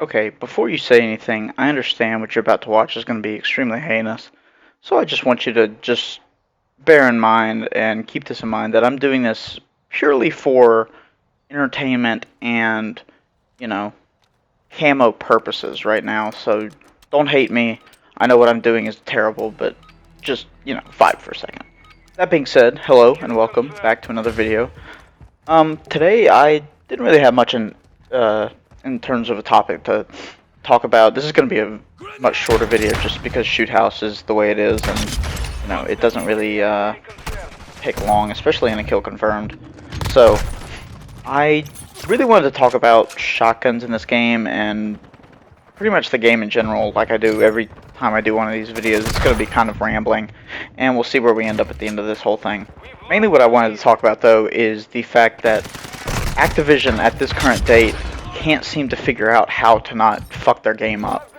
Okay, before you say anything, I understand what you're about to watch is going to be extremely heinous. So I just want you to just bear in mind and keep this in mind that I'm doing this purely for entertainment and, you know, camo purposes right now. So don't hate me. I know what I'm doing is terrible, but just, vibe for a second. That being said, hello and welcome back to another video. Today I didn't really have much in terms of a topic to talk about. This is going to be a much shorter video just because Shoot House is the way it is, and it doesn't really take long, especially in a kill confirmed. So I really wanted to talk about shotguns in this game and pretty much the game in general, like I do every time I do one of these videos. It's going to be kind of rambling, and we'll see where we end up at the end of this whole thing. Mainly what I wanted to talk about, though, is the fact that Activision, at this current date, can't seem to figure out how to not fuck their game up.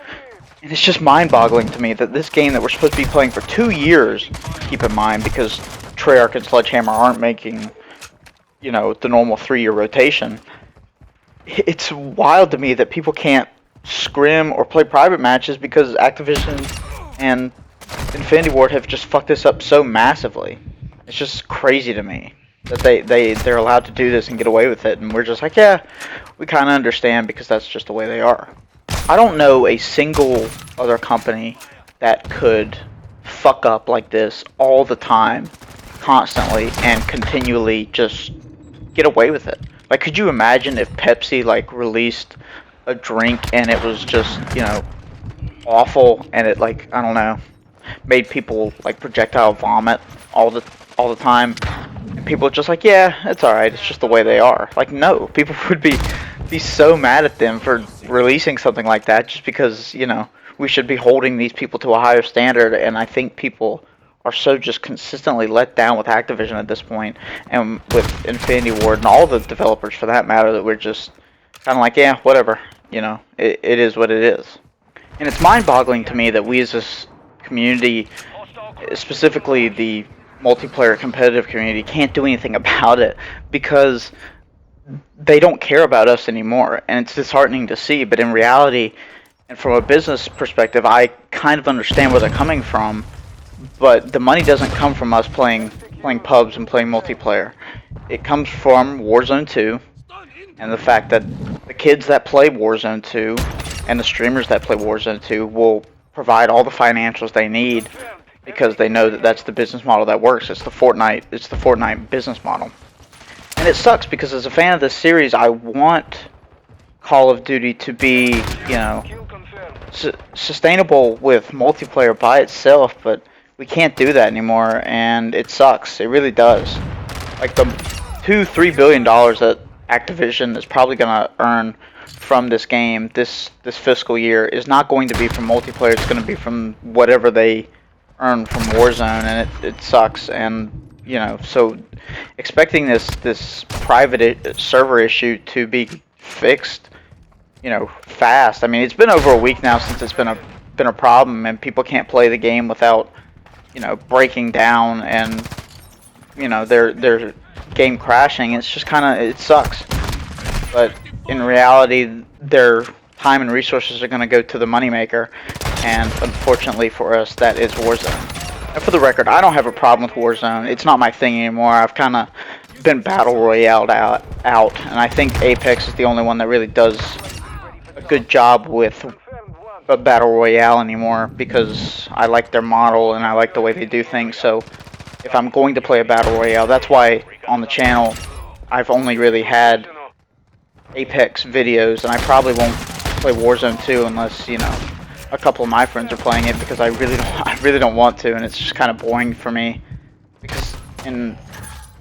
And it's just mind-boggling to me that this game that we're supposed to be playing for 2 years, keep in mind, because Treyarch and Sledgehammer aren't making, the normal 3-year rotation. It's wild to me that people can't scrim or play private matches because Activision and Infinity Ward have just fucked this up so massively. It's just crazy to me that they're allowed to do this and get away with it, and we're just like, yeah, we kind of understand because that's just the way they are. I don't know a single other company that could fuck up like this all the time, constantly, and continually just get away with it. Like, could you imagine if Pepsi, like, released a drink and it was just, awful, and it, like, I don't know, made people, like, projectile vomit all the time, and people are just like, yeah, it's alright, it's just the way they are. Like, no, people would be so mad at them for releasing something like that just because, we should be holding these people to a higher standard, and I think people are so just consistently let down with Activision at this point, and with Infinity Ward and all the developers for that matter, that we're just kind of like, yeah, whatever, it is what it is. And it's mind-boggling to me that we as this community, specifically the multiplayer competitive community, can't do anything about it because they don't care about us anymore, and it's disheartening to see. But in reality, and from a business perspective, I kind of understand where they're coming from, but the money doesn't come from us playing pubs and playing multiplayer. It comes from Warzone 2, and the fact that the kids that play Warzone 2 and the streamers that play Warzone 2 will provide all the financials they need because they know that that's the business model that works. It's the Fortnite business model. And it sucks because as a fan of this series, I want Call of Duty to be, sustainable with multiplayer by itself, but we can't do that anymore, and it sucks. It really does. Like, the $2-3 billion that Activision is probably going to earn from this game this fiscal year is not going to be from multiplayer. It's going to be from whatever they earn from Warzone, and it sucks. And so expecting this private server issue to be fixed, fast. I mean, it's been over a week now since it's been a problem, and people can't play the game without, breaking down and, their game crashing. It's just it sucks. But in reality, their time and resources are going to go to the moneymaker, and unfortunately for us, that is Warzone. And for the record, I don't have a problem with Warzone. It's not my thing anymore. I've kind of been Battle Royale out, and I think Apex is the only one that really does a good job with a Battle Royale anymore, because I like their model and I like the way they do things. So if I'm going to play a Battle Royale, that's why on the channel I've only really had Apex videos, and I probably won't play Warzone 2 unless, a couple of my friends are playing it, because I really don't want to, and it's just kind of boring for me, because in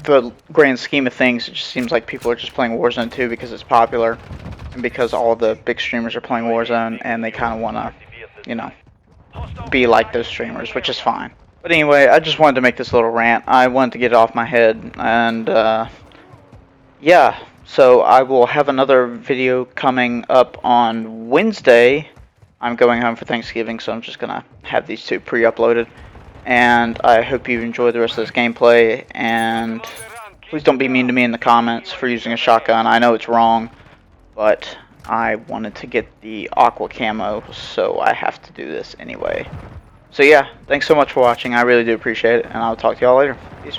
the grand scheme of things, it just seems like people are just playing Warzone 2 because it's popular, and because all the big streamers are playing Warzone, and they kind of want to, be like those streamers, which is fine. But anyway, I just wanted to make this little rant. I wanted to get it off my head, and, yeah. So I will have another video coming up on Wednesday. I'm going home for Thanksgiving, so I'm just going to have these two pre-uploaded. And I hope you enjoy the rest of this gameplay, and please don't be mean to me in the comments for using a shotgun. I know it's wrong, but I wanted to get the aqua camo, so I have to do this anyway. So yeah, thanks so much for watching. I really do appreciate it, and I'll talk to y'all later. Peace.